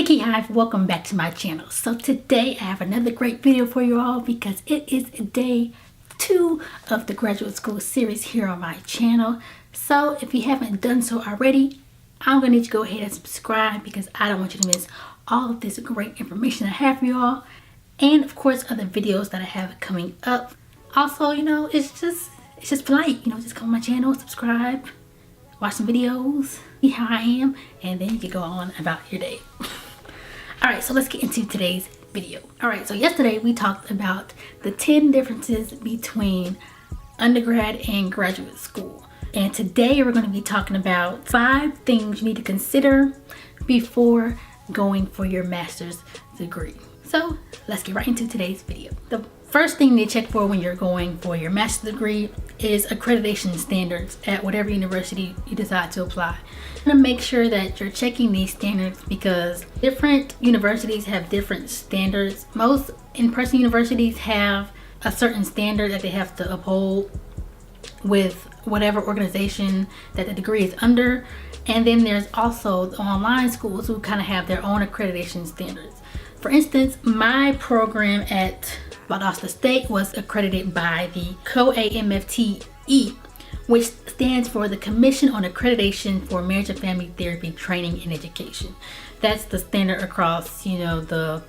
Hey KiaraIvory, welcome back to my channel. So today I have another great video for you all because it is day 2 of the graduate school series here on my channel. So if you haven't done so already, I'm gonna need you to go ahead and subscribe because I don't want you to miss all of this great information I have for you all, and of course other videos that I have coming up. Also, it's just polite, just come on my channel, subscribe, watch some videos, see how I am, and then you can go on about your day. Alright, so let's get into today's video. Alright, so yesterday we talked about the 10 differences between undergrad and graduate school. And today we're going to be talking about 5 things you need to consider before going for your master's degree. So let's get right into today's video. The first thing to check for when you're going for your master's degree is accreditation standards at whatever university you decide to apply. You want to make sure that you're checking these standards because different universities have different standards. Most in-person universities have a certain standard that they have to uphold with whatever organization that the degree is under. And then there's also the online schools who kind of have their own accreditation standards. For instance, my program at Valdosta State was accredited by the COAMFTE, which stands for the Commission on Accreditation for Marriage and Family Therapy Training and Education. That's the standard across, the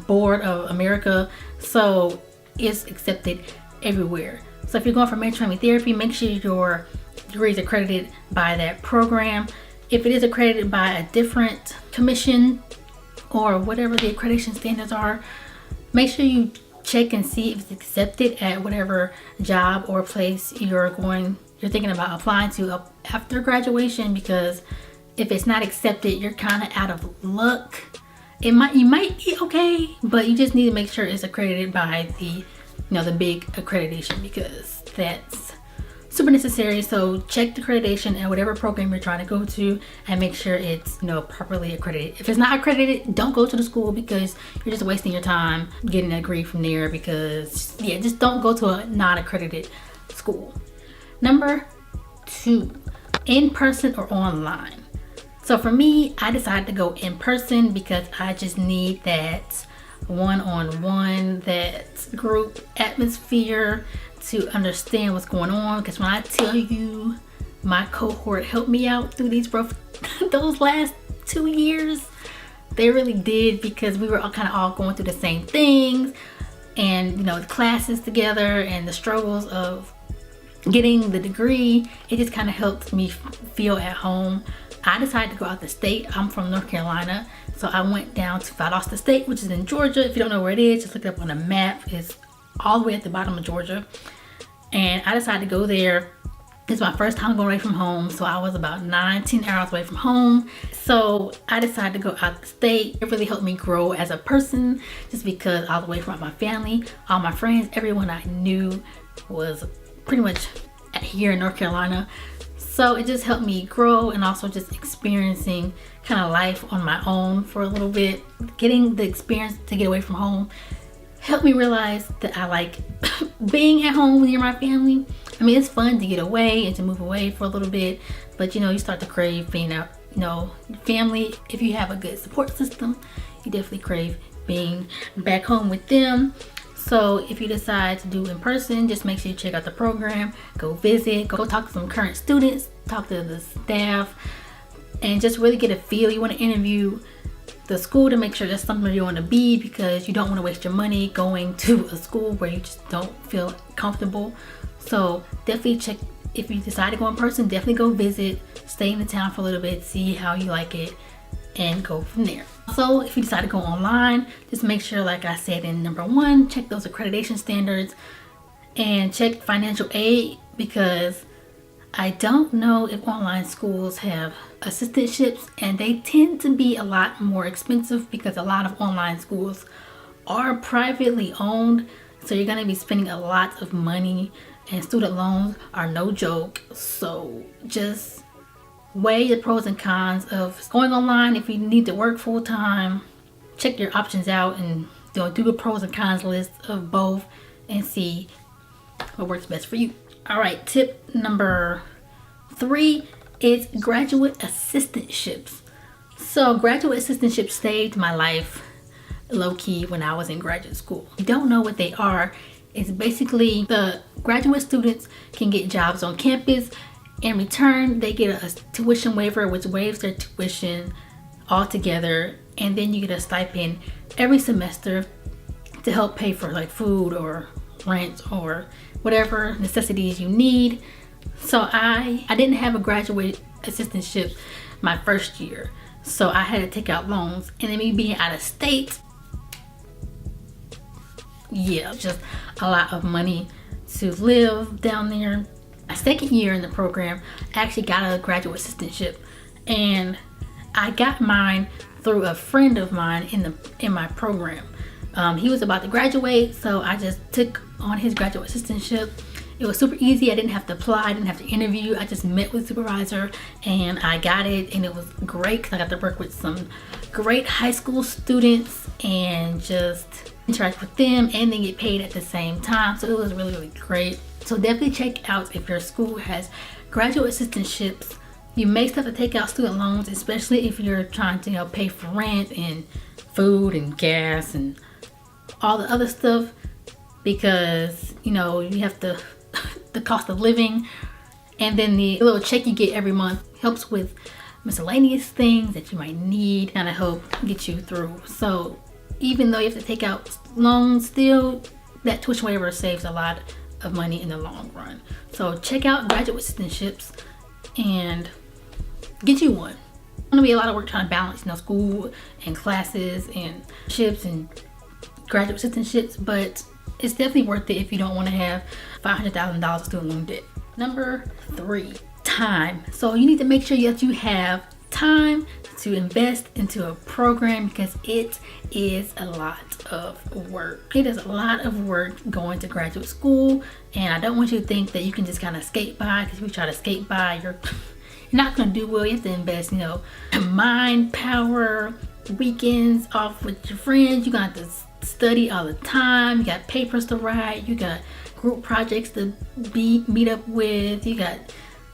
board of America. So it's accepted everywhere. So if you're going for marriage and family therapy, make sure your degree is accredited by that program. If it is accredited by a different commission or whatever the accreditation standards are, make sure you check and see if it's accepted at whatever job or place you're thinking about applying to after graduation, because if it's not accepted, you're kind of out of luck. You might be okay, but you just need to make sure it's accredited by the big accreditation, because that's super necessary. So check the accreditation at whatever program you're trying to go to and make sure it's properly accredited. If it's not accredited, don't go to the school because you're just wasting your time getting a degree from there, because just don't go to a non-accredited school. Number 2, in person or online. So for me, I decided to go in person because I just need that one-on-one, that group atmosphere to understand what's going on. Because when I tell you my cohort helped me out through those last 2 years, they really did, because we were all going through the same things, and the classes together and the struggles of getting the degree. It just kind of helped me feel at home. I decided to go out the state. I'm from North Carolina, so I went down to Valdosta State, which is in Georgia. If you don't know where it is, just look it up on a map. It's all the way at the bottom of Georgia. And I decided to go there. It's my first time going away from home, so I was about 9-10 hours away from home. So I decided to go out the state. It really helped me grow as a person, just because I was away from my family, all my friends, everyone I knew was pretty much here in North Carolina. So it just helped me grow, and also just experiencing kind of life on my own for a little bit. Getting the experience to get away from home helped me realize that I like being at home near my family. I mean, it's fun to get away and to move away for a little bit, but you start to crave being out, family. If you have a good support system, you definitely crave being back home with them. So if you decide to do in person, just make sure you check out the program, go visit, go talk to some current students, talk to the staff, and just really get a feel. You want to interview the school to make sure that's something you want to be, because you don't want to waste your money going to a school where you just don't feel comfortable. So definitely check. If you decide to go in person, definitely go visit, stay in the town for a little bit, see how you like it, and go from there. So if you decide to go online, just make sure, like I said in number 1, check those accreditation standards and check financial aid, because I don't know if online schools have assistantships, and they tend to be a lot more expensive because a lot of online schools are privately owned. So you're going to be spending a lot of money, and student loans are no joke. So just weigh the pros and cons of going online. If you need to work full time, check your options out and do a pros and cons list of both and see what works best for you. All right, tip number 3 is graduate assistantships. So graduate assistantship saved my life low-key when I was in graduate school. If you don't know what they are, it's basically the graduate students can get jobs on campus. In return, they get a tuition waiver, which waives their tuition altogether, and then you get a stipend every semester to help pay for like food or rent or whatever necessities you need. So I didn't have a graduate assistantship my first year, so I had to take out loans, and then me being out of state, yeah, just a lot of money to live down there. My second year in the program, I actually got a graduate assistantship, and I got mine through a friend of mine in my program. He was about to graduate, so I just took on his graduate assistantship. It was super easy. I didn't have to apply, I didn't have to interview. I just met with the supervisor and I got it, and it was great because I got to work with some great high school students and just interact with them and then get paid at the same time. So it was really, really great. So definitely check out if your school has graduate assistantships. You may still have to take out student loans, especially if you're trying to, pay for rent and food and gas and all the other stuff, because you have the cost of living, and then the little check you get every month helps with miscellaneous things that you might need, kind of help get you through. So even though you have to take out loans, still that tuition waiver saves a lot of money in the long run. So check out graduate assistantships and get you one. It's gonna be a lot of work trying to balance, school and classes and ships and graduate assistantships, but it's definitely worth it if you don't want to have $500,000 student loan debt. Number 3, time. So you need to make sure that you have time to invest into a program, because it is a lot of work. It is a lot of work going to graduate school, and I don't want you to think that you can just kind of skate by, because if you try to skate by, you're not going to do well. You have to invest, mind, power, weekends off with your friends. You're going to have to study all the time. You got papers to write. You got group projects to meet up with. You got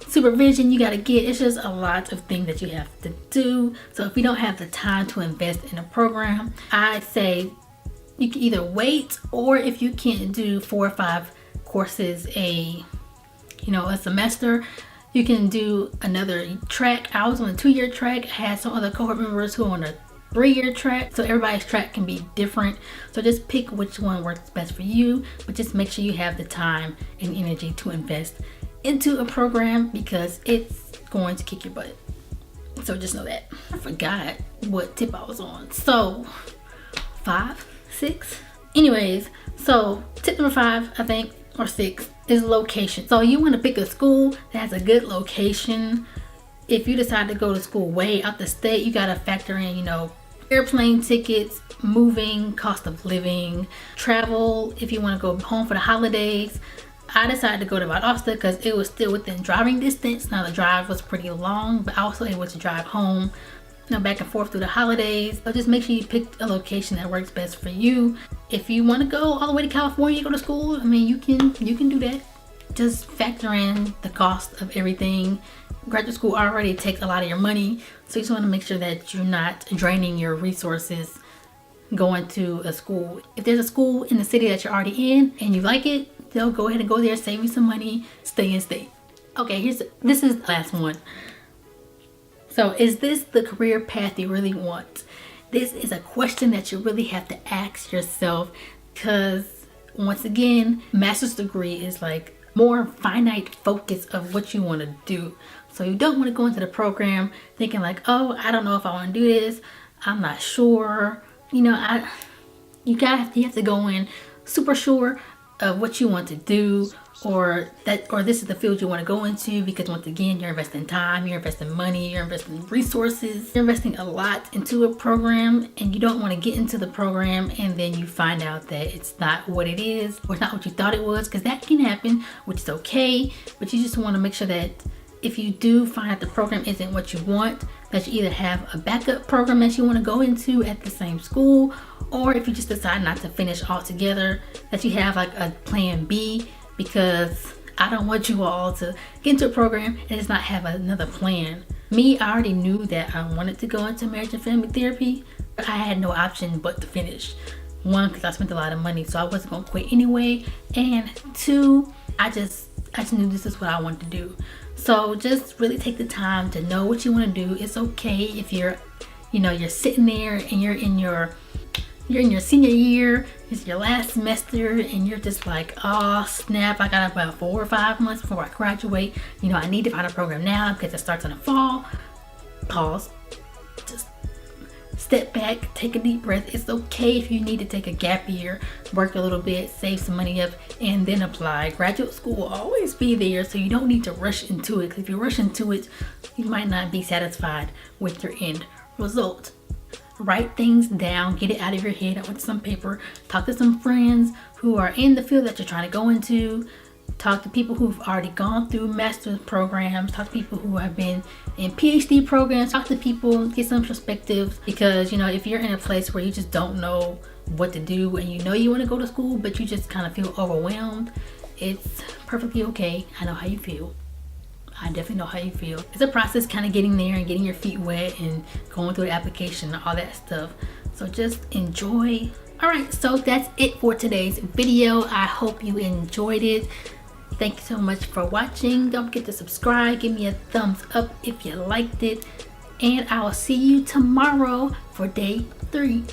supervision you got to get. It's just a lot of things that you have to do. So if you don't have the time to invest in a program, I'd say you can either wait, or if you can't do 4 or 5 courses a semester, you can do another track. I was on a 2-year track. I had some other cohort members who are on a 3-year track, so everybody's track can be different. So just pick which one works best for you, but just make sure you have the time and energy to invest into a program, because it's going to kick your butt. So just know that. I forgot what tip I was on. So 5, 6. Anyways, so tip number 5, I think, or 6, is location. So you want to pick a school that has a good location. If you decide to go to school way out the state, you got to factor in, airplane tickets, moving, cost of living, travel. If you want to go home for the holidays, I decided to go to Valdosta because it was still within driving distance. Now the drive was pretty long, but I was also able to drive home, back and forth through the holidays. So just make sure you pick a location that works best for you. If you want to go all the way to California to go to school, you can do that. Just factor in the cost of everything. Graduate school already takes a lot of your money, so you just want to make sure that you're not draining your resources going to a school. If there's a school in the city that you're already in and you like it, they'll go ahead and go there, save you some money, stay in state. Okay, this is the last one. So is this the career path you really want? This is a question that you really have to ask yourself, because once again, master's degree is like more finite focus of what you want to do. So you don't want to go into the program thinking like, oh, I don't know if I want to do this, I'm not sure. You have to go in super sure of what you want to do, or this is the field you want to go into, because once again, you're investing time, you're investing money, you're investing resources, you're investing a lot into a program, and you don't want to get into the program and then you find out that it's not what it is, or it's not what you thought it was, because that can happen, which is okay. But you just want to make sure that if you do find out the program isn't what you want, that you either have a backup program that you want to go into at the same school, or if you just decide not to finish altogether, that you have like a plan B, because I don't want you all to get into a program and just not have another plan Me, I already knew that I wanted to go into marriage and family therapy. I had no option but to finish. One, because I spent a lot of money, so I wasn't gonna quit anyway. And two, I just knew this is what I wanted to do. So just really take the time to know what you want to do. It's okay if you're sitting there and you're in your senior year, it's your last semester, and you're just like, oh snap, I got about 4 or 5 months before I graduate. I need to find a program now because it starts in the fall. Pause. Just step back, take a deep breath. It's okay if you need to take a gap year, work a little bit, save some money up, and then apply. Graduate school will always be there, so you don't need to rush into it. 'Cause if you rush into it, you might not be satisfied with your end result. Write things down, get it out of your head onto some paper. Talk to some friends who are in the field that you're trying to go into. Talk to people who've already gone through master's programs. Talk to people who have been in PhD programs. Talk to people, get some perspectives. Because if you're in a place where you just don't know what to do and you want to go to school but you just kind of feel overwhelmed, it's perfectly okay. I know how you feel. I definitely know how you feel. It's a process kind of getting there and getting your feet wet and going through the application and all that stuff. So just enjoy. Alright, so that's it for today's video. I hope you enjoyed it. Thank you so much for watching. Don't forget to subscribe. Give me a thumbs up if you liked it. And I will see you tomorrow for day 3.